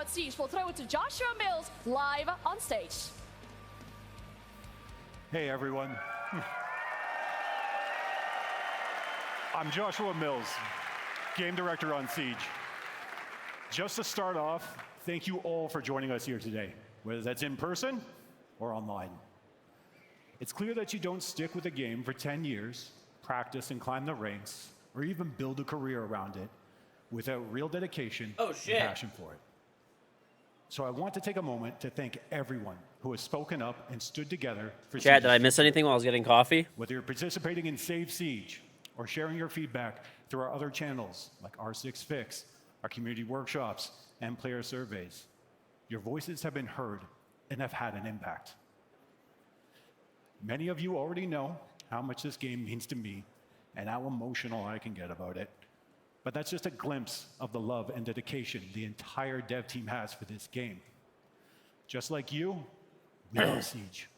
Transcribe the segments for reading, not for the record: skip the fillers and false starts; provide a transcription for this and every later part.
on Siege will throw it to Joshua Mills live on stage. Hey everyone. I'm Joshua Mills, Game Director on Siege. Just to start off, thank you all for joining us here today, whether that's in person or online. It's clear that you don't stick with a game for 10 years, practice and climb the ranks, or even build a career around it without real dedication and passion for it. So I want to take a moment to thank everyone who has spoken up and stood together for Chat, Siege's did I miss future. anything while I was getting coffee? Whether you're participating in Save Siege or sharing your feedback through our other channels like R6 Fix, our community workshops, and player surveys, your voices have been heard and have had an impact. Many of you already know how much this game means to me and how emotional I can get about it. But that's just a glimpse of the love and dedication the entire dev team has for this game. Just like you, we love Siege.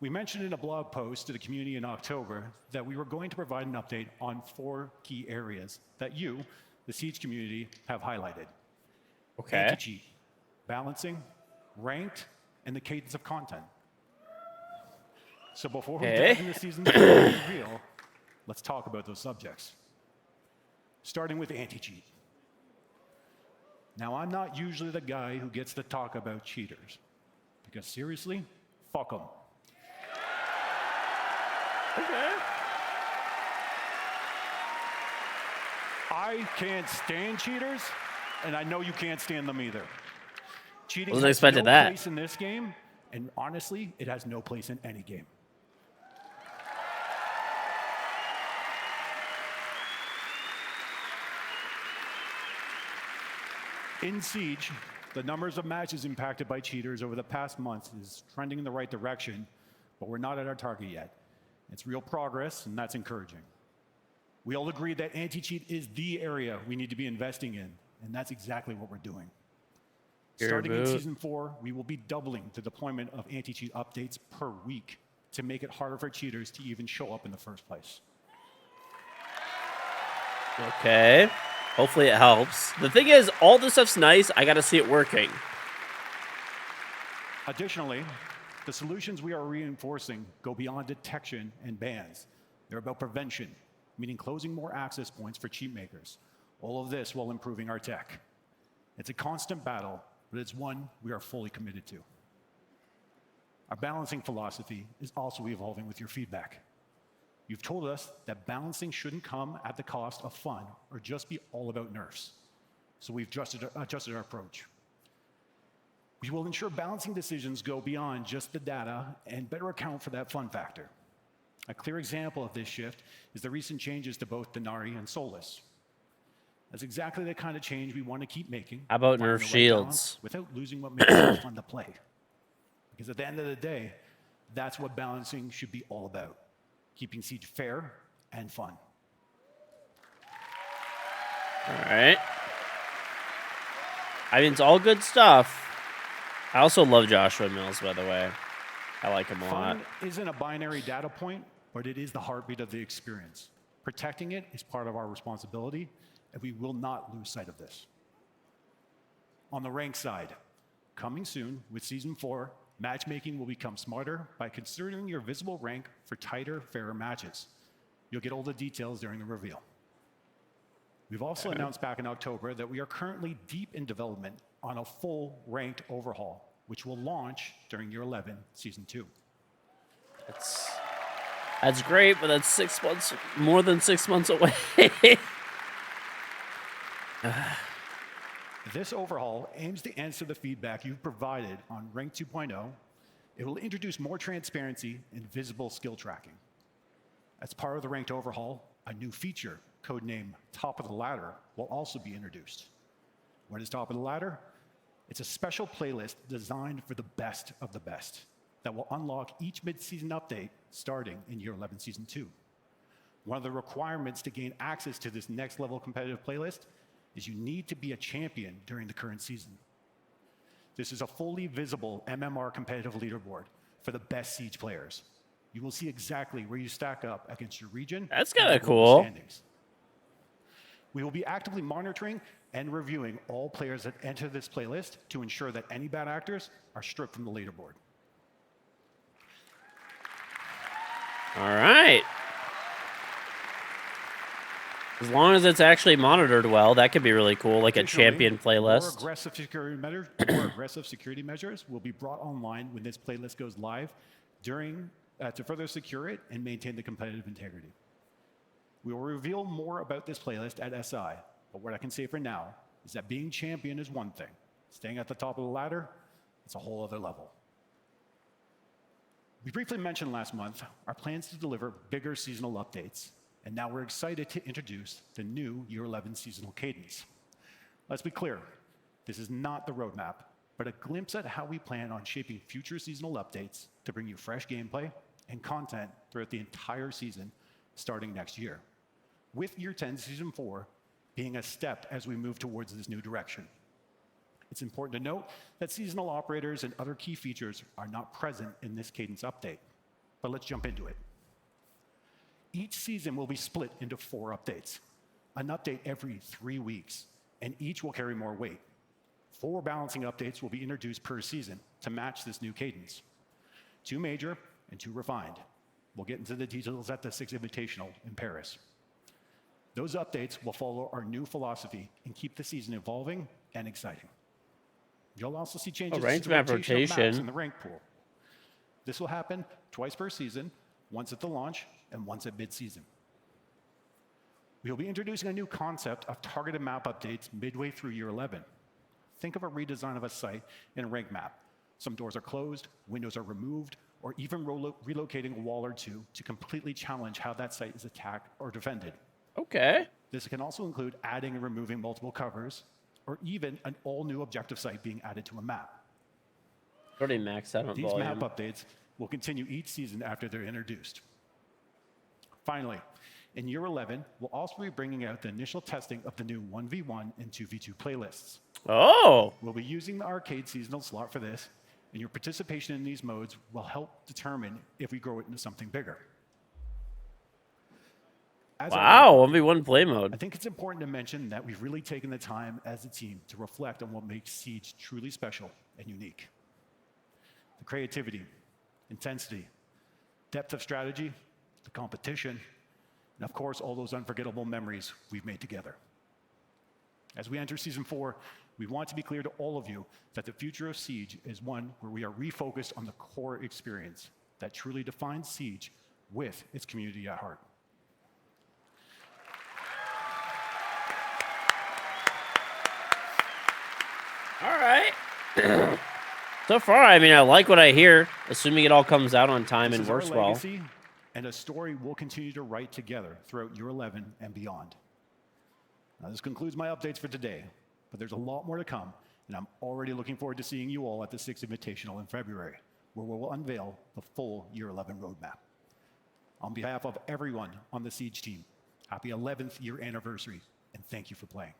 We mentioned in a blog post to the community in October that we were going to provide an update on 4 key areas that you, the Siege community, have highlighted. Okay. Anti-cheat, balancing, ranked, and the cadence of content. So before we dive into season 4 reveal, let's talk about those subjects. Starting with anti-cheat. Now, I'm not usually the guy who gets to talk about cheaters, because seriously, fuck them. Okay. I can't stand cheaters, and I know you can't stand them either. Cheating Wasn't has expecting no that. place in this game, and honestly, it has no place in any game. In Siege, the numbers of matches impacted by cheaters over the past months is trending in the right direction, but we're not at our target yet. It's real progress, and that's encouraging. We all agree that anti-cheat is the area we need to be investing in, and that's exactly what we're doing. Starting in Season 4, we will be doubling the deployment of anti-cheat updates per week to make it harder for cheaters to even show up in the first place. Okay. Hopefully it helps. The thing is, all this stuff's nice. I got to see it working. Additionally, the solutions we are reinforcing go beyond detection and bans. They're about prevention, meaning closing more access points for cheat makers. All of this while improving our tech. It's a constant battle, but it's one we are fully committed to. Our balancing philosophy is also evolving with your feedback. You've told us that balancing shouldn't come at the cost of fun or just be all about nerfs. So we've adjusted our approach. We will ensure balancing decisions go beyond just the data and better account for that fun factor. A clear example of this shift is the recent changes to both Denari and Solus. That's exactly the kind of change we want to keep making. How about finding nerf the right shields? balance without losing what makes it fun to play. Because at the end of the day, that's what balancing should be all about. Keeping Siege fair and fun. All right. I mean, it's all good stuff. I also love Joshua Mills, by the way. I like him a lot. Fun isn't a binary data point, but it is the heartbeat of the experience. Protecting it is part of our responsibility, and we will not lose sight of this. On the rank side, coming soon with Season 4, matchmaking will become smarter by considering your visible rank for tighter, fairer matches. You'll get all the details during the reveal. We've also announced back in October that we are currently deep in development on a full ranked overhaul, which will launch during Year 11, Season 2. That's great, but that's 6 months, more than 6 months away. This overhaul aims to answer the feedback you've provided on Rank 2.0. It will introduce more transparency and visible skill tracking. As part of the ranked overhaul, a new feature, codenamed Top of the Ladder, will also be introduced. What is Top of the Ladder? It's a special playlist designed for the best of the best that will unlock each mid-season update starting in Year 11, Season 2. One of the requirements to gain access to this next-level competitive playlist is you need to be a champion during the current season. This is a fully visible MMR competitive leaderboard for the best Siege players. You will see exactly where you stack up against your region. That's kind of cool. We will be actively monitoring and reviewing all players that enter this playlist to ensure that any bad actors are stripped from the leaderboard. All right. As long as it's actually monitored well, that could be really cool, like a champion playlist. More aggressive security measures will be brought online when this playlist goes live to further secure it and maintain the competitive integrity. We will reveal more about this playlist at SI, but what I can say for now is that being champion is one thing. Staying at the top of the ladder, it's a whole other level. We briefly mentioned last month our plans to deliver bigger seasonal updates, and now we're excited to introduce the new Year 11 seasonal cadence. Let's be clear, this is not the roadmap, but a glimpse at how we plan on shaping future seasonal updates to bring you fresh gameplay and content throughout the entire season starting next year, with Year 10 Season 4 being a step as we move towards this new direction. It's important to note that seasonal operators and other key features are not present in this cadence update, but let's jump into it. Each season will be split into 4 updates, an update every 3 weeks, and each will carry more weight. 4 balancing updates will be introduced per season to match this new cadence. 2 major and 2 refined. We'll get into the details at the 6 Invitational in Paris. Those updates will follow our new philosophy and keep the season evolving and exciting. You'll also see changes to the rotational maps in the rank pool. This will happen twice per season, once at the launch and once at mid-season. We'll be introducing a new concept of targeted map updates midway through Year 11. Think of a redesign of a site in a rank map. Some doors are closed, windows are removed, or even relocating a wall or 2 to completely challenge how that site is attacked or defended. Okay. This can also include adding and removing multiple covers, or even an all-new objective site being added to a map. Already maxed out on These volume. map updates will continue each season after they're introduced. Finally, in Year 11, we'll also be bringing out the initial testing of the new 1v1 and 2v2 playlists. Oh. We'll be using the arcade seasonal slot for this, and your participation in these modes will help determine if we grow it into something bigger. Wow, 1v1 play mode. I think it's important to mention that we've really taken the time as a team to reflect on what makes Siege truly special and unique. The creativity, intensity, depth of strategy, the competition, and of course, all those unforgettable memories we've made together. As we enter Season 4, we want to be clear to all of you that the future of Siege is one where we are refocused on the core experience that truly defines Siege with its community at heart. All right. So far, I mean, I like what I hear, assuming it all comes out on time and works well. Legacy and a story we'll continue to write together throughout Year 11 and beyond. Now, this concludes my updates for today, but there's a lot more to come, and I'm already looking forward to seeing you all at the 6th Invitational in February, where we will unveil the full Year 11 roadmap. On behalf of everyone on the Siege team, happy 11th year anniversary, and thank you for playing.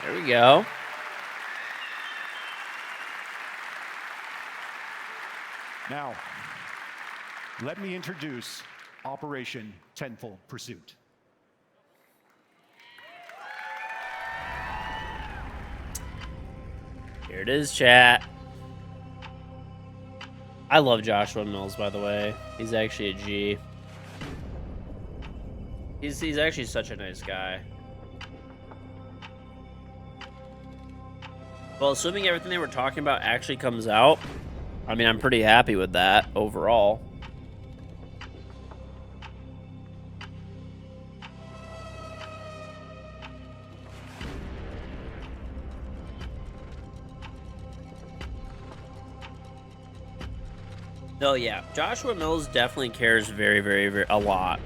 There we go. Now, let me introduce Operation Tenfold Pursuit. Here it is, chat. I love Joshua Mills, by the way. He's actually a G. He's actually such a nice guy. Well, assuming everything they were talking about actually comes out, I mean, I'm pretty happy with that overall. Oh yeah, Joshua Mills definitely cares very, very, very a lot.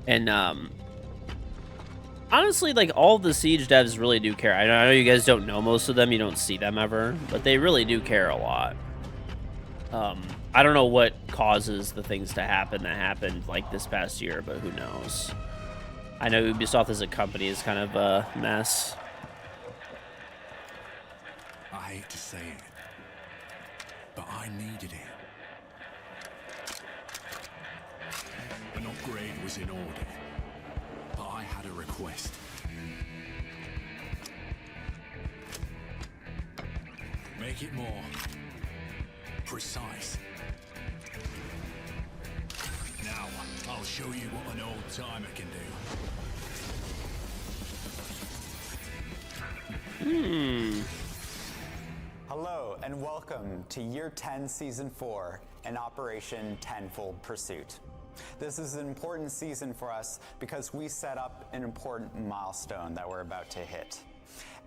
And honestly, like, all the Siege devs really do care. I know you guys don't know most of them, you don't see them ever, but they really do care a lot. I don't know what causes the things to happen that happened like this past year, but who knows. I know Ubisoft as a company is kind of a mess. I hate to say it, but I needed it. An upgrade was in order, but I had a request. Make it more precise. Now, I'll show you what an old-timer can do. Hello and welcome to Year 10 Season 4 and Operation Tenfold Pursuit. This is an important season for us because we set up an important milestone that we're about to hit.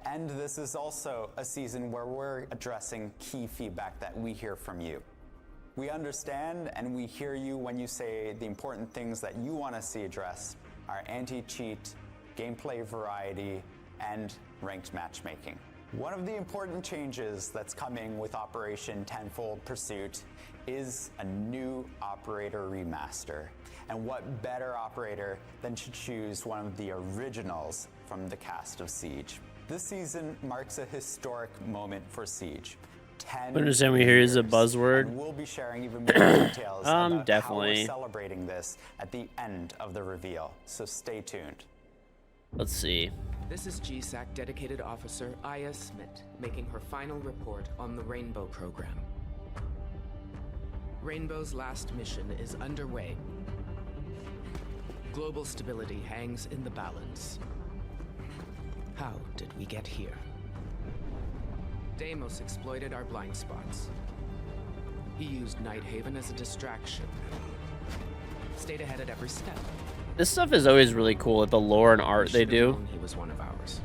And this is also a season where we're addressing key feedback that we hear from you. We understand and we hear you when you say the important things that you want to see addressed are anti-cheat, gameplay variety, and ranked matchmaking. One of the important changes that's coming with Operation Tenfold Pursuit is a new operator remaster. And what better operator than to choose one of the originals from the cast of Siege. This season marks a historic moment for Siege. 10 I understand we hear is a years, buzzword. and we'll be sharing even more details about definitely. how we're celebrating this at the end of the reveal. So stay tuned. Let's see. This is GSAC Dedicated Officer Aya Smith making her final report on the Rainbow program. Rainbow's last mission is underway. Global stability hangs in the balance. How did we get here? Deimos exploited our blind spots. He used Nighthaven as a distraction. Stayed ahead at every step. This stuff is always really cool with the lore and art they do. He was one of ours.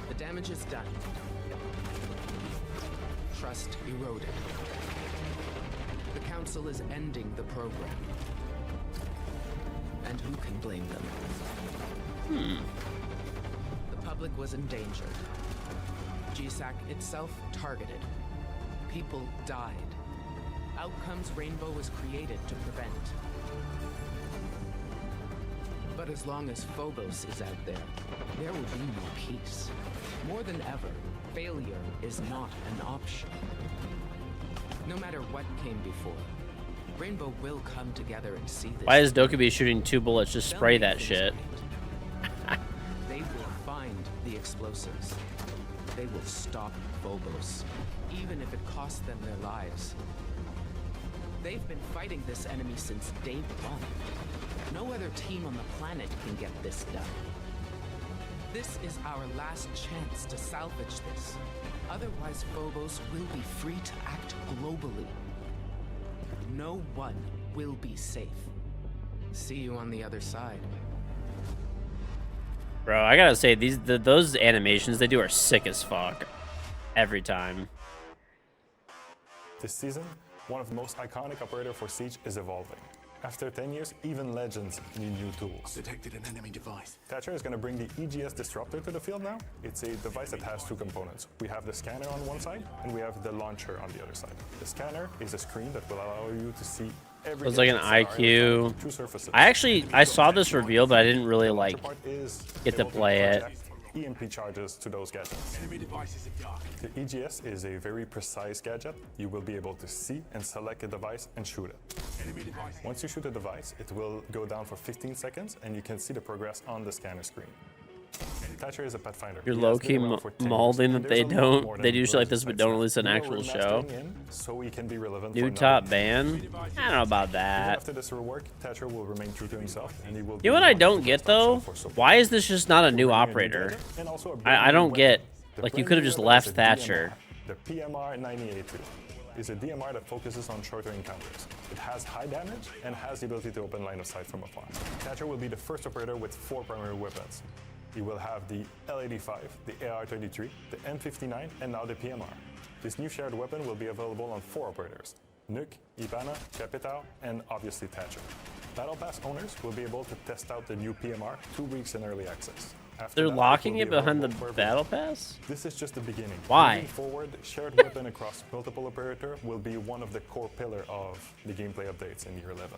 The damage is done. Trust eroded. The Council is ending the program. And who can blame them? The public was endangered. GSAC itself targeted. People died. Outcomes Rainbow was created to prevent. But as long as Phobos is out there, there will be no peace. More than ever, failure is not an option. No matter what came before, Rainbow will come together and see this. Why is Dokkaebi shooting 2 bullets? Just spray that shit. They will find the explosives. They will stop Phobos, even if it costs them their lives. They've been fighting this enemy since day one. No other team on the planet can get this done. This is our last chance to salvage this. Otherwise, Phobos will be free to act globally. No one will be safe. See you on the other side. Bro, I gotta say, those animations they do are sick as fuck. Every time. This season, one of the most iconic operators for Siege is evolving. After 10 years, even legends need new tools. Detected an enemy device. Thatcher is going to bring the EGS Disruptor to the field now. It's a device that has 2 components. We have the scanner on one side, and we have the launcher on the other side. The scanner is a screen that will allow you to see every. It's like an IQ. I saw this reveal, but I didn't really like get to play it. EMP charges to those gadgets. Enemy devices are dark. The EGS is a very precise gadget. You will be able to see and select a device and shoot it. Enemy devices. Once you shoot a device, it will go down for 15 seconds and you can see the progress on the scanner screen. Thatcher is a Pathfinder. You're low-key mauling that they do shit like this but don't release an actual show. So he can be relevant New top ban? I don't know about that. After this rework, Thatcher will remain true to himself and he will. You know what I don't get though? Why is this just not a new operator? I don't get. Like, you could have just left Thatcher. The PMR 982 is a DMR that focuses on shorter encounters. It has high damage and has the ability to open line of sight from afar. Thatcher will be the first operator with 4 primary weapons. He will have the L85, the AR-33, the M59, and now the PMR. This new shared weapon will be available on 4 operators: Nuke, Ivana, Capitao, and obviously Thatcher. Battle Pass owners will be able to test out the new PMR 2 weeks in early access. After They're that, locking will it be behind the available for battle everyone. pass? This is just the beginning. Why? Moving forward, shared weapon across multiple operator will be one of the core pillars of the gameplay updates in year 11.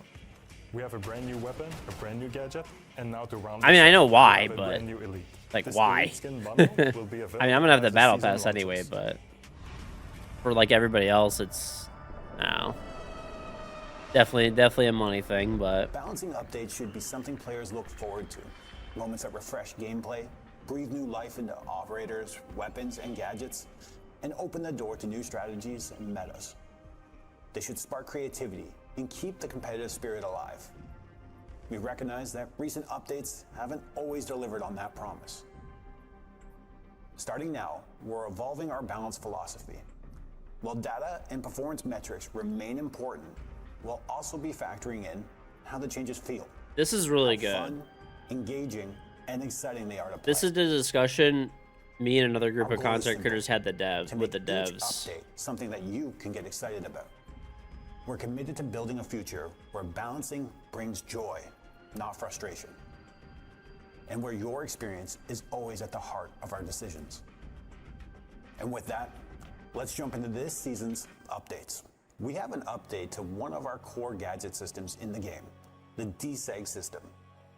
We have a brand new weapon, a brand new gadget, and now to round. I mean, I know we why, have a but brand new elite. like, This why? elite skin bundle will be I mean, I'm gonna have the available battle as the pass season anyway, launches. but for like everybody else, it's no. Definitely a money thing, but Balancing updates should be something players look forward to. Moments that refresh gameplay, breathe new life into operators, weapons, and gadgets, and open the door to new strategies and metas. They should spark creativity and keep the competitive spirit alive. We recognize that recent updates haven't always delivered on that promise. Starting now, we're evolving our balance philosophy. While data and performance metrics remain important, we'll also be factoring in how the changes feel. this is really How good. fun, engaging, and exciting they are to play. This is the discussion me and another group Our of goal is content simple, creators had the devs to with make the each devs. update something that you can get excited about. We're committed to building a future where balancing brings joy, not frustration, and where your experience is always at the heart of our decisions. And with that, let's jump into this season's updates. We have an update to one of our core gadget systems in the game, the DSEG system.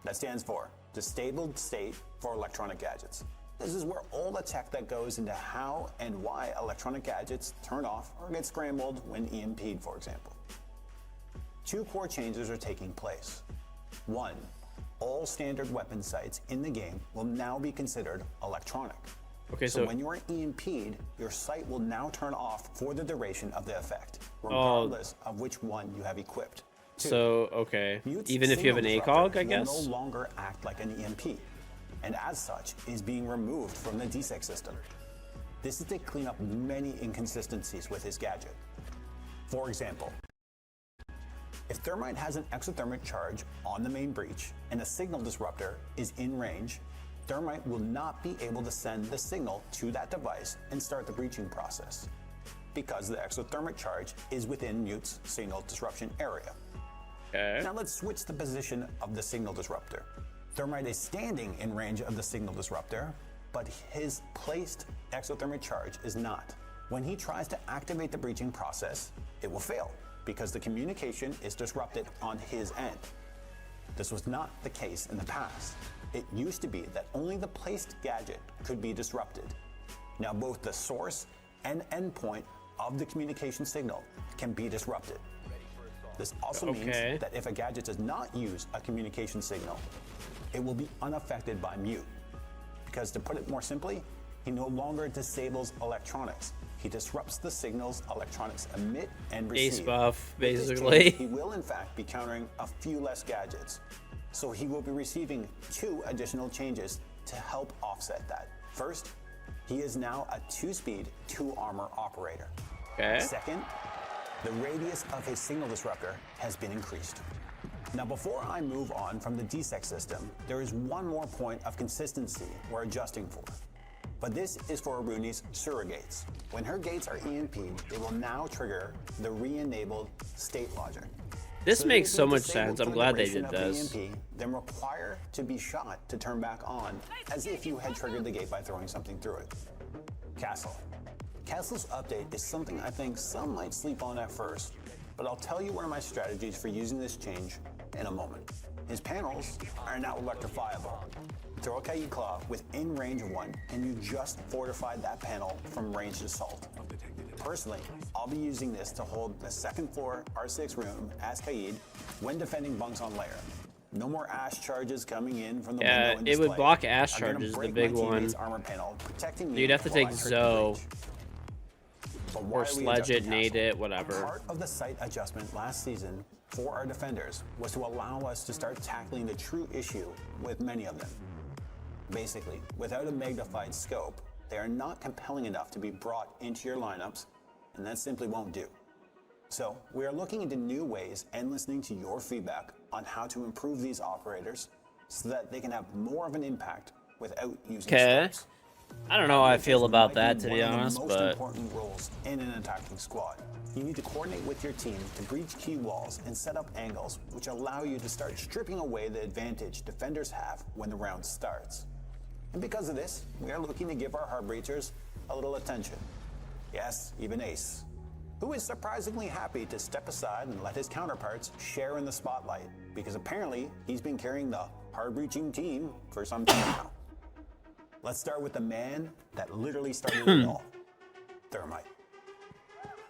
That stands for Disabled State for Electronic Gadgets. This is where all the tech that goes into how and why electronic gadgets turn off or get scrambled when EMP'd, for example. Two core changes are taking place. One, all standard weapon sights in the game will now be considered electronic. Okay, So so when you are EMP'd, your sight will now turn off for the duration of the effect, regardless of which one you have equipped. Two, so okay, Mute's even if you have an signal ACOG, I disruptor guess. will no longer act like an EMP, and as such is being removed from the DSEC system. This is to clean up many inconsistencies with his gadget. For example, if Thermite has an exothermic charge on the main breach and a signal disruptor is in range, Thermite will not be able to send the signal to that device and start the breaching process, because the exothermic charge is within Mute's signal disruption area. Okay. Now let's switch the position of the signal disruptor. Thermite is standing in range of the signal disruptor, but his placed exothermic charge is not. When he tries to activate the breaching process, it will fail because the communication is disrupted on his end. This was not the case in the past. It used to be that only the placed gadget could be disrupted. Now both the source and endpoint of the communication signal can be disrupted. This also Okay. means that if a gadget does not use a communication signal, it will be unaffected by Mute. Because to put it more simply, he no longer disables electronics. He disrupts the signals electronics emit and receive. Ace buff, With this basically. change, he will in fact be countering a few less gadgets. So he will be receiving 2 additional changes to help offset that. First, he is now a 2-speed, 2-armor operator. Okay. Second, the radius of his signal disruptor has been increased. Now, before I move on from the DSEC system, there is one more point of consistency we're adjusting for. But this is for Aruni's surrogates. When her gates are EMP'd, they will now trigger the re-enabled state logic. This So they makes will so be much disabled sense. I'm for the glad they duration did of the this. EMP, then require to be shot to turn back on, as if you had triggered the gate by throwing something through it. Castle. Castle's update is something I think some might sleep on at first, but I'll tell you one of my strategies for using this change in a moment. His panels are now electrifiable. Throw a Kaid Claw within range of one, and you just fortified that panel from ranged assault. Personally, I'll be using this to hold the second floor R6 room as Kaid when defending bunks on layer. No more ash charges coming in from the Yeah, window and it would display. block ash I'm gonna charges, the break big my teammate's one. armor panel, protecting me You'd have to while take I trigger the Zoe. breach. But why Or are we sledge adjusting it, nade Castle? it, whatever. Part of the site adjustment last season for our defenders was to allow us to start tackling the true issue with many of them. Basically, without a magnified scope, they are not compelling enough to be brought into your lineups, and that simply won't do. So, we are looking into new ways and listening to your feedback on how to improve these operators so that they can have more of an impact without using Okay. scopes. I don't know how I feel about Might that, be to one be of the honest, most but important roles in an attacking squad. You need to coordinate with your team to breach key walls and set up angles which allow you to start stripping away the advantage defenders have when the round starts. And because of this, we are looking to give our hard breachers a little attention. Yes, even Ace, who is surprisingly happy to step aside and let his counterparts share in the spotlight, because apparently he's been carrying the hard breaching team for some time now. Let's start with the man that literally started it all, Thermite.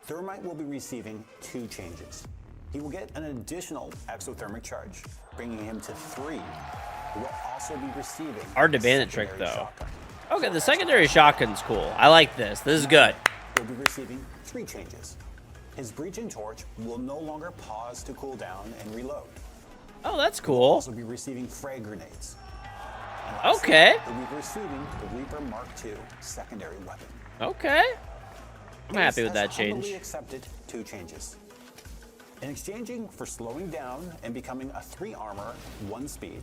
Thermite will be receiving 2 changes. He will get an additional exothermic charge, bringing him to 3. He will also be receiving Hard to a ban it trick, secondary though. shotgun. Okay, the secondary shotgun's cool. I like this. This is good. He'll be receiving 3 changes. His breaching torch will no longer pause to cool down and reload. Oh, that's He'll cool. also be receiving frag grenades. And lastly, Okay. He'll be receiving the Reaper Mark II secondary weapon. Okay. I'm happy with Ace that has change. humbly accepted 2 changes. In exchanging for slowing down and becoming a 3 armor, 1 speed,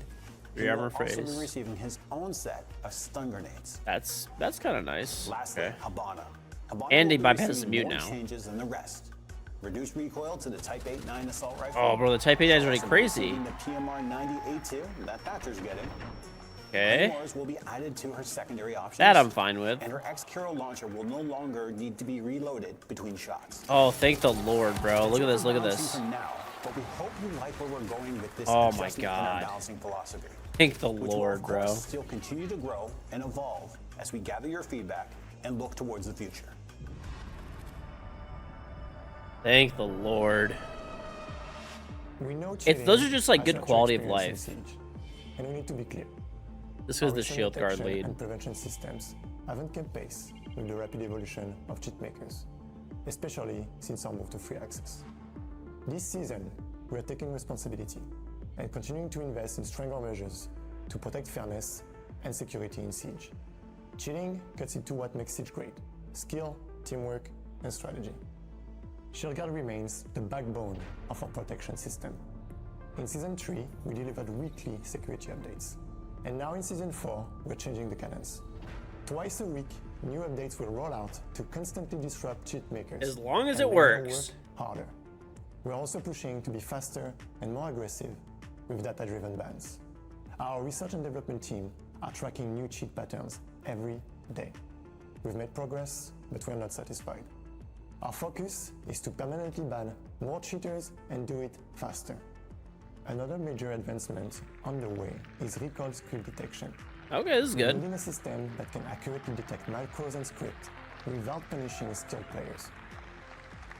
3 he will armor also phase. be receiving his own set of stun grenades. That's kind of nice. Lastly, Okay. Habana. Habana And will he be bypasses receiving mute more now. changes than the rest. Reduced recoil to the Type 8-9 assault rifle. Oh, bro, the Type 8 is already Also crazy. receiving the PMR 90A2 that Thatcher's getting. Okay. Claymores will be added to her secondary options. That I'm fine with. And her X-Kiro launcher will no longer need to be reloaded between shots. Oh, thank the Lord, bro. Look at this. Look at Balancing this. For now, but we hope you like where we're going with this Oh my adjustment in our God. balancing philosophy. Thank the Which will, Lord, of course, bro. still continue to grow and evolve as we gather your feedback and look towards the future. Thank the Lord. We know Those are just like has good not quality of experienced in life. Siege, and we need to be clear. This was Our the recent shield guard detection lead. and prevention systems haven't kept pace with the rapid evolution of cheat makers, especially since our move to free access. This season, we are taking responsibility and continuing to invest in stronger measures to protect fairness and security in Siege. Cheating cuts into what makes Siege great: skill, teamwork, and strategy. Shield Guard remains the backbone of our protection system. In Season 3, we delivered weekly security updates. And now in Season 4, we're changing the cadence. Twice a week, new updates will roll out to constantly disrupt cheat makers. As long as and it make their works. work harder. We're also pushing to be faster and more aggressive with data-driven bans. Our research and development team are tracking new cheat patterns every day. We've made progress, but we're not satisfied. Our focus is to permanently ban more cheaters and do it faster. Another major advancement on the way is recall script detection. Okay, this is We're good. building a system that can accurately detect macros and script without punishing skilled players.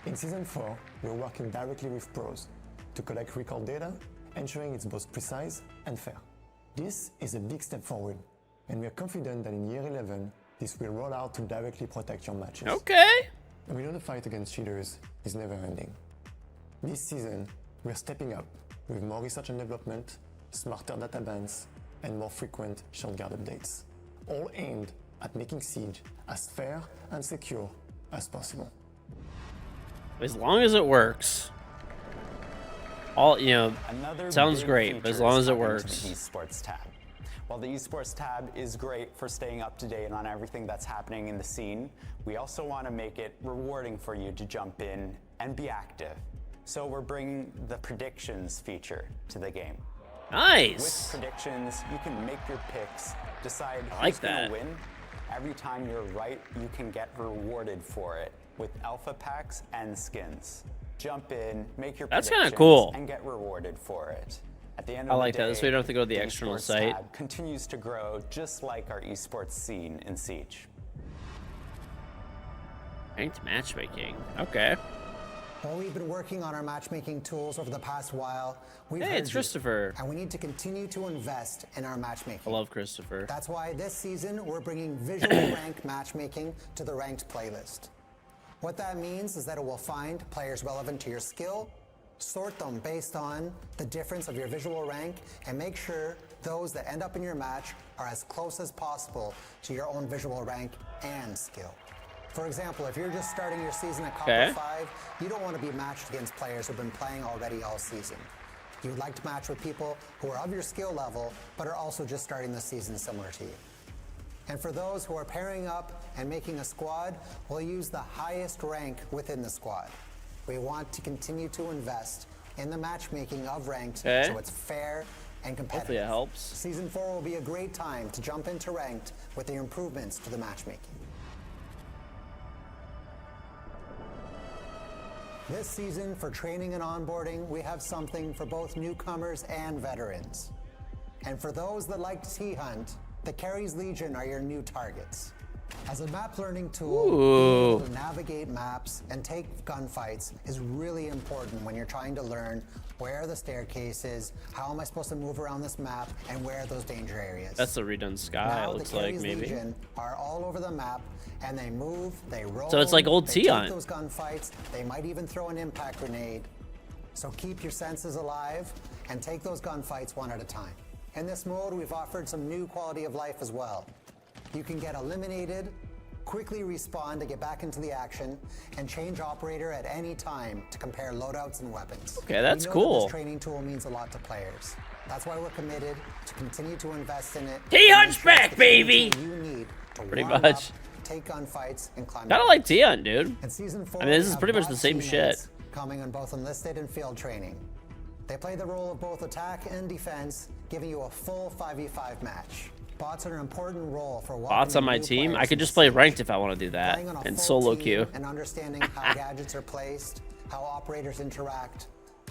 In Season 4, we're working directly with pros to collect recall data, ensuring it's both precise and fair. This is a big step forward, and we're confident that in Year 11, this will roll out to directly protect your matches. Okay. And we know the fight against cheaters is never ending. This season, we're stepping up with more research and development, smarter data bans, and more frequent Shield Guard updates, all aimed at making Siege as fair and secure as possible. As long as it works. All, Another sounds big great, but feature as long is as it coming to works. the esports tab. While the esports tab is great for staying up to date on everything that's happening in the scene, we also want to make it rewarding for you to jump in and be active. So we're bringing the predictions feature to the game. With Nice. predictions, you can make your picks, decide I like who's going that. to win. Every time you're right, you can get rewarded for it with alpha packs and skins. Jump in, make your That's kinda predictions, cool. and get rewarded for it. At the end I of like the that. day, This way you don't have to go to the external esports site. tab continues to grow just like our esports scene in Siege. Ranked matchmaking. Okay. Well, we've been working on our matchmaking tools over the past while. We've Hey, heard it's you, Christopher. and we need to continue to invest in our I matchmaking. love Christopher. That's why this season we're bringing visual ranked matchmaking to the ranked playlist. What that means is that it will find players relevant to your skill, sort them based on the difference of your visual rank, and make sure those that end up in your match are as close as possible to your own visual rank and skill. For example, if you're just starting your season at Copper Okay. 5, you don't want to be matched against players who've been playing already all season. You would like to match with people who are of your skill level, but are also just starting the season similar to you. And for those who are pairing up and making a squad, we'll use the highest rank within the squad. We want to continue to invest in the matchmaking of ranked Okay. so it's fair and competitive. Hopefully it helps. Season 4 will be a great time to jump into ranked with the improvements to the matchmaking. This season, for training and onboarding, we have something for both newcomers and veterans. And for those that like to hunt, the Carries Legion are your new targets. As a map learning tool, Ooh. being able to navigate maps and take gunfights is really important when you're trying to learn where are the staircases, how am I supposed to move around this map, and where are those danger areas. That's the redone sky, Now, it looks the like, Carries maybe. Legion are all over the map, and they move, they roll. So it's like old they Tion. take those gunfights. They might even throw an impact grenade. So keep your senses alive and take those gunfights one at a time. In this mode, we've offered some new quality of life as well. You can get eliminated, quickly respawn to get back into the action, and change operator at any time to compare loadouts and weapons. Okay, that's we know cool. That this training tool means a lot to players. That's why we're committed to continue to invest in it. T-Hunt's to make sure it's back, the training baby! tool you need to Pretty warm much. up, take gunfights, and climb. Kind of like Tion, dude. In season 4, I mean, this we is have pretty much bot the same shit. teammates coming on both enlisted and field training. They play the role of both attack and defense, giving you a full 5v5 match. Bots are an important role for Bots on my new team? players I could into just play Siege. ranked if I want to do that. Playing on a And full solo team queue. and understanding how gadgets are placed, how operators interact,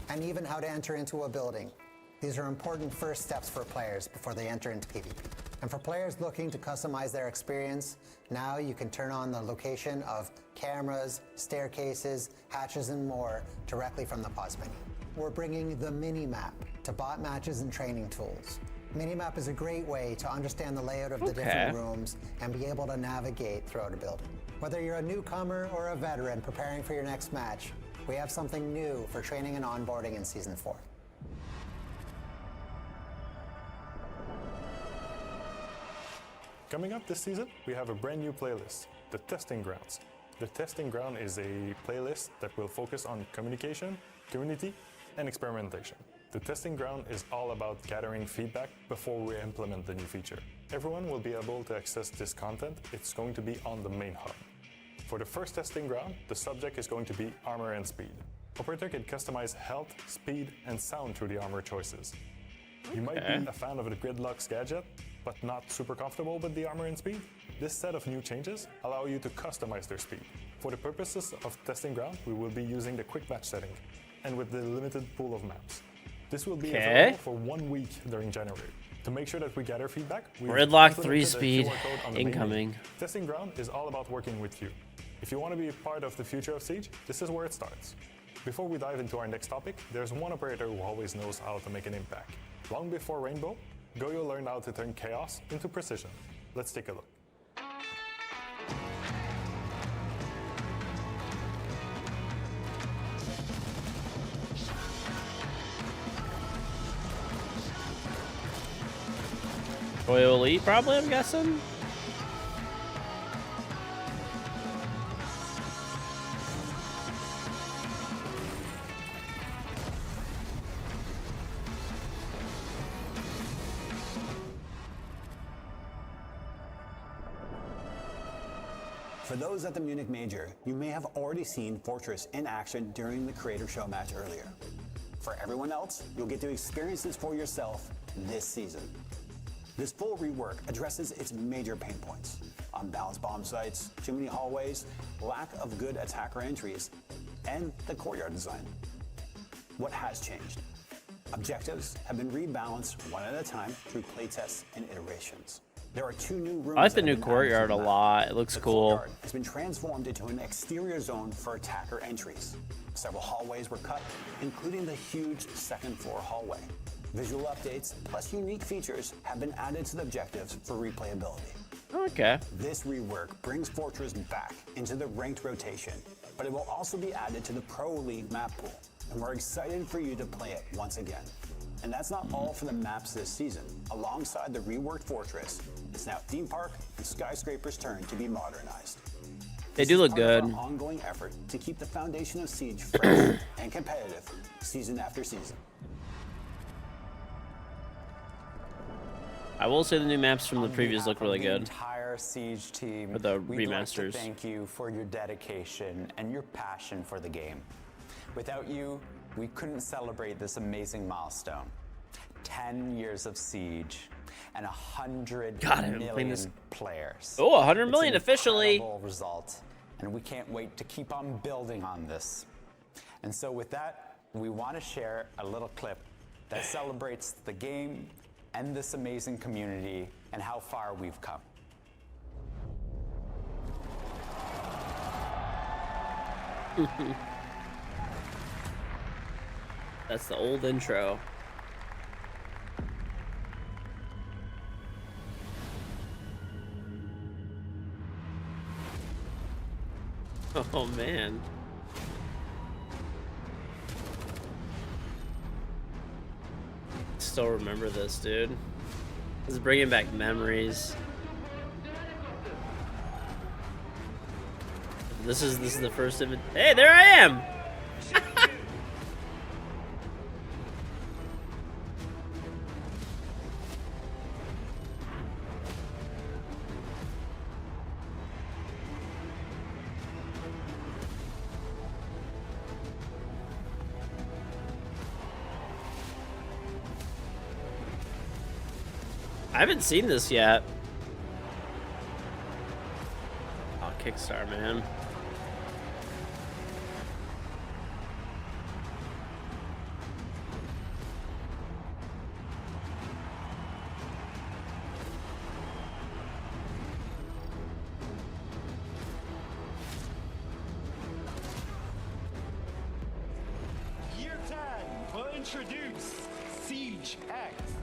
and even how to enter into a building. These are important first steps for players before they enter into PvP. And for players looking to customize their experience, now you can turn on the location of cameras, staircases, hatches, and more directly from the pause menu. We're bringing the mini-map to bot matches and training tools. Minimap is a great way to understand the layout of the different rooms and be able to navigate throughout a building. Whether you're a newcomer or a veteran preparing for your next match, we have something new for training and onboarding in Season 4. Coming up this season, we have a brand new playlist, the Testing Grounds. The Testing Ground is a playlist that will focus on communication, community, and experimentation. The Testing Ground is all about gathering feedback before we implement the new feature. Everyone will be able to access this content. It's going to be on the main hub. For the first Testing Ground, the subject is going to be armor and speed. Operator can customize health, speed, and sound through the armor choices. You might be a fan of the Gridlock's gadget, but not super comfortable with the armor and speed. This set of new changes allow you to customize their speed. For the purposes of Testing Ground, we will be using the quick match setting, and with the limited pool of maps. This will be available for 1 week during January. To make sure that we gather feedback, we've Gridlock implemented 3 a speed QR code on the main incoming. menu. Testing Ground is all about working with you. If you want to be a part of the future of Siege, this is where it starts. Before we dive into our next topic, there's one operator who always knows how to make an impact. Long before Rainbow, Goyo learned how to turn chaos into precision. Let's take a look. Royal Elite, probably, I'm guessing. For those at the Munich Major, you may have already seen Fortress in action during the Creator Show match earlier. For everyone else, you'll get to experience this for yourself this season. This full rework addresses its major pain points: unbalanced bomb sites, too many hallways, lack of good attacker entries, and the courtyard design. What has changed? Objectives have been rebalanced one at a time through playtests and iterations. There are 2 new rooms. I like the that new have been added to courtyard the a map. lot. It looks The cool. courtyard has been transformed into an exterior zone for attacker entries. Several hallways were cut, including the huge second floor hallway. Visual updates plus unique features have been added to the objectives for replayability. Okay. This rework brings Fortress back into the ranked rotation, but it will also be added to the Pro League map pool, and we're excited for you to play it once again. And that's not all for the maps this season. Alongside the reworked Fortress, it's now Theme Park and Skyscraper's turn to be modernized. They This do is look part of good. our ongoing effort to keep the foundation of Siege fresh and competitive season after season. I will say the new maps from the On previous behalf look really of the good. entire Siege team, Or the we'd like to remasters. thank you for your dedication and your passion for the game. Without you, we couldn't celebrate this amazing milestone. 10 years of Siege and 100 God, I haven't played million this- players. Oh, 100 million It's an officially. incredible result, and we can't wait to keep on building on this. And so with that, we want to share a little clip that celebrates the game and this amazing community and how far we've come. That's the old intro. Oh man. Still remember this, dude. This is bringing back memories. This is the first of it. Hey, there I am. I haven't seen this yet. Oh, Kickstarter, man. Year 10 will introduce Siege X.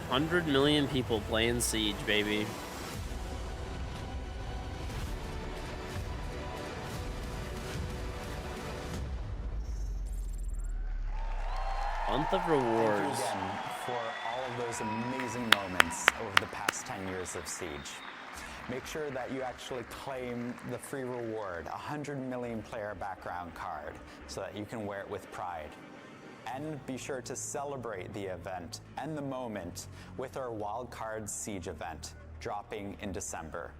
100 million people playing Siege, baby. Month of rewards. Thank you again for all of those amazing moments over the past 10 years of Siege. Make sure that you actually claim the free reward, 100 million player background card, so that you can wear it with pride. And be sure to celebrate the event and the moment with our Wildcard Siege event dropping in December.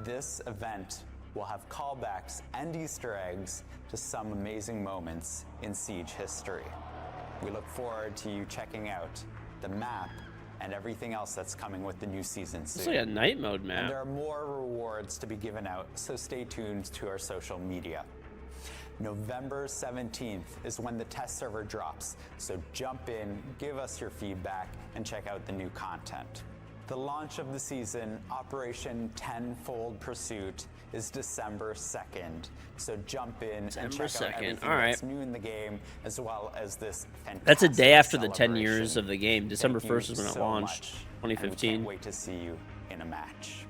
This event will have callbacks and Easter eggs to some amazing moments in Siege history. We look forward to you checking out the map and everything else that's coming with the new season soon. It's like a night mode map. And there are more rewards to be given out, so stay tuned to our social media. November 17th is when the test server drops, so jump in, give us your feedback, and check out the new content. The launch of the season, Operation Tenfold Pursuit, is December 2nd, so jump in and check out everything that's new in the game, as well as this fantastic That's a day after the 10 years celebration. of the game. December Thank you 1st is when it so launched, much, and we 2015. can't wait to see you in a match.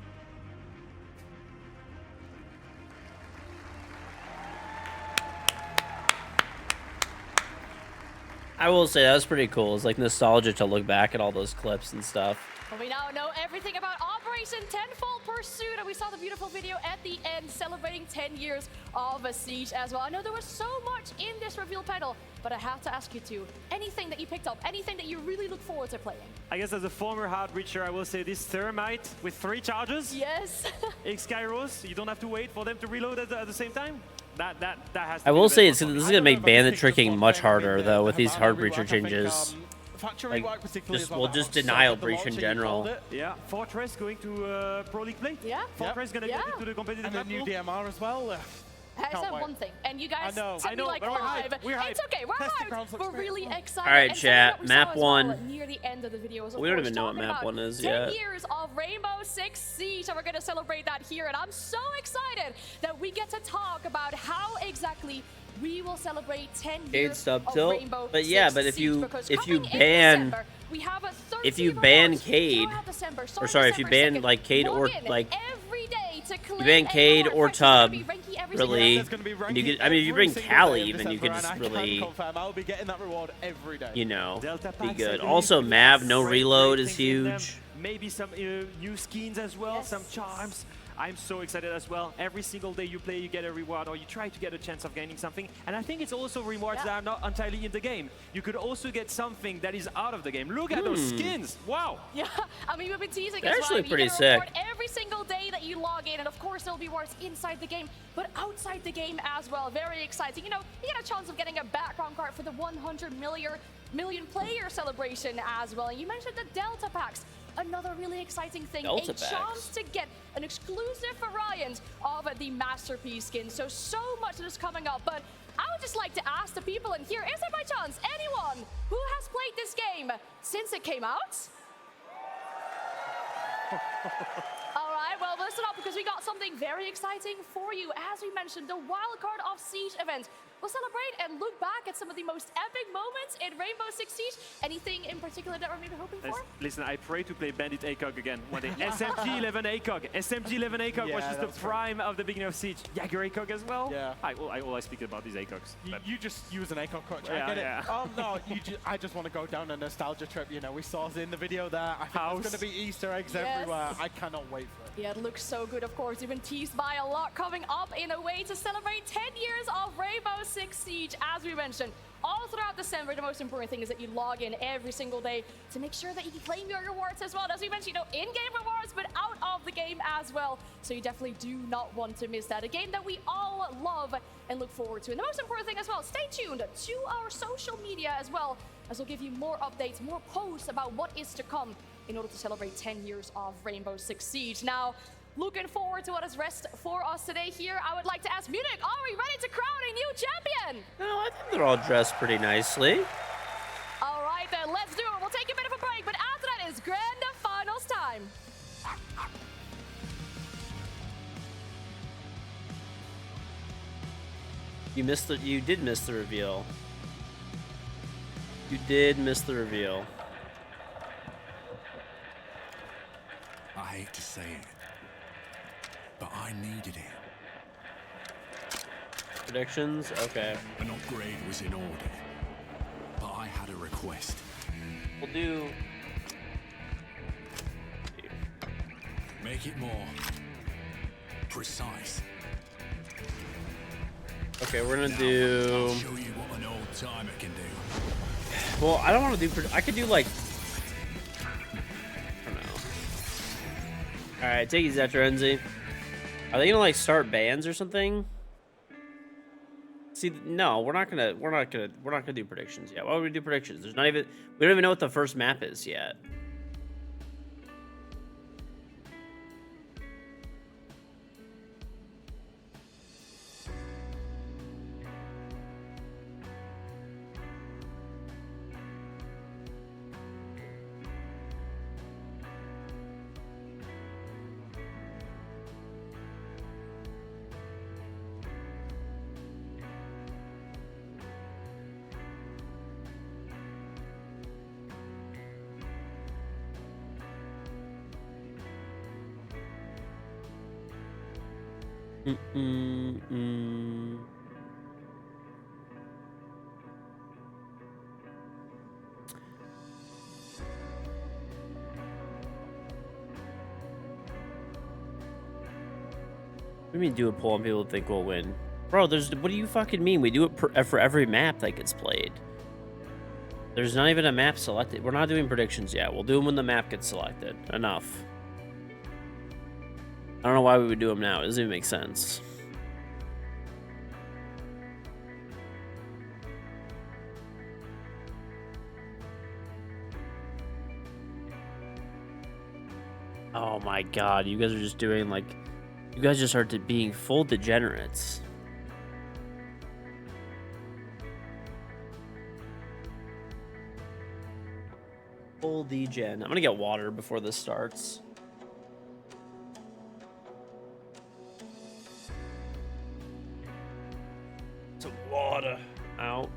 I will say that was pretty cool. It's like nostalgia to look back at all those clips and stuff. Well, we now know everything about Operation Tenfold Pursuit, and we saw the beautiful video at the end celebrating 10 years of a Siege as well. I know there was so much in this reveal panel, but I have to ask you two, anything that you picked up, anything that you really look forward to playing? I guess as a former hard breacher, I will say this Thermite with 3 charges. Yes. X-Kairos, you don't have to wait for them to reload at the same time. That has to I be will the say best this one. is going to make bandit tricking much harder, though, with these hard breacher changes. Like, we'll just denial breach in general. Yeah, Fortress going to Pro League play. Yeah. Fortress gonna get into the competitive and a new level. DMR as well. I said one thing, and you guys I know, like but we're five. hyped. We're It's hyped. okay, we're Testing hyped. grounds looks We're great. really excited. All right, And chat, something that we map saw as well one. near the end of the video was, of We don't course, even know what talking map about one is 10 yet. years of Rainbow Six Siege, and we're going to celebrate that here. And I'm so excited that we get to talk about how exactly we will celebrate 10 years stub of tilt. Rainbow But yeah, Six but if Siege, you because if you coming in ban December, we have a if you 13 ban rewards Cade, throughout December, or starting sorry, if you December ban 2nd. like Cade or Log in like every day to claim you ban a Cade reward. or It's gonna Tub, be ranky every really, single day. and you could, I mean, if you bring Callie even, you could just really, I'll be getting that reward every day. you know, Delta be packs, good. I believe, Also, with Mav no great reload is things in them. huge. Maybe some new skins as well, some charms. I'm so excited as well. Every single day you play, you get a reward, or you try to get a chance of gaining something. And I think it's also rewards that are not entirely in the game. You could also get something that is out of the game. Look at those skins! Wow! Yeah, I mean, we've been teasing They're as well. actually pretty You get a reward sick. every single day that you log in, and of course there'll be rewards inside the game, but outside the game as well. Very exciting. You know, you get a chance of getting a background card for the 100 million player celebration as well. And you mentioned the Delta packs. Another really exciting thing, Delta a packs. chance to get an exclusive variant of the Masterpiece skin. So much that is coming up, but I would just like to ask the people in here, is there by chance anyone who has played this game since it came out? All right, well, listen up because we got something very exciting for you. As we mentioned, the Wildcard of Siege event will celebrate and look back at some of the most epic moments in Rainbow Six Siege. Anything in particular that we're maybe hoping for? Listen, I pray to play Bandit ACOG again. One day. SMG 11 ACOG. SMG 11 ACOG was just the prime of the beginning of Siege. Jagger ACOG as well. Yeah. I always speak about these ACOGs. You just use an ACOG coach. Yeah, I get it. yeah. Oh no, I just want to go down a nostalgia trip. You know, we saw it in the video there. I think there's going to be Easter eggs everywhere. I cannot wait for it. Yeah, it looks so good, of course. You've been teased by a lot coming up in a way to celebrate 10 years of Rainbow Six Siege, as we mentioned. All throughout December, the most important thing is that you log in every single day to make sure that you can claim your rewards as well. As we mentioned, in-game rewards, but out of the game as well. So you definitely do not want to miss that. A game that we all love and look forward to. And the most important thing as well, stay tuned to our social media as well, as we'll give you more updates, more posts about what is to come in order to celebrate 10 years of Rainbow Six Siege. Now, looking forward to what is rest for us today here. I would like to ask Munich, are we ready to crown a new champion? No, I think they're all dressed pretty nicely. All right, then, let's do it. We'll take a bit of a break, but after that is Grand Finals time. You did miss the reveal. You did miss the reveal. I hate to say it, but I needed it. Predictions? Okay. An upgrade was in order, but I had a request. We'll do... Make it more precise. Okay, we're gonna do... I'll show you what an old timer can do. Well, I don't want to do... I could do, like... I don't know. Alright, take it, Zetrenzi. Are they gonna, like, start bans or something? See, no, we're not gonna do predictions yet. Why would we do predictions? There's not even... We don't even know what the first map is yet. What do you mean do a poll and people think we'll win? Bro, what do you fucking mean? We do it for every map that gets played. There's not even a map selected. We're not doing predictions yet. We'll do them when the map gets selected. Enough. I don't know why we would do them now. It doesn't even make sense. Oh my god, you guys are just doing like... You guys just are being full degenerates. Full degen. I'm gonna get water before this starts. Some water. Out.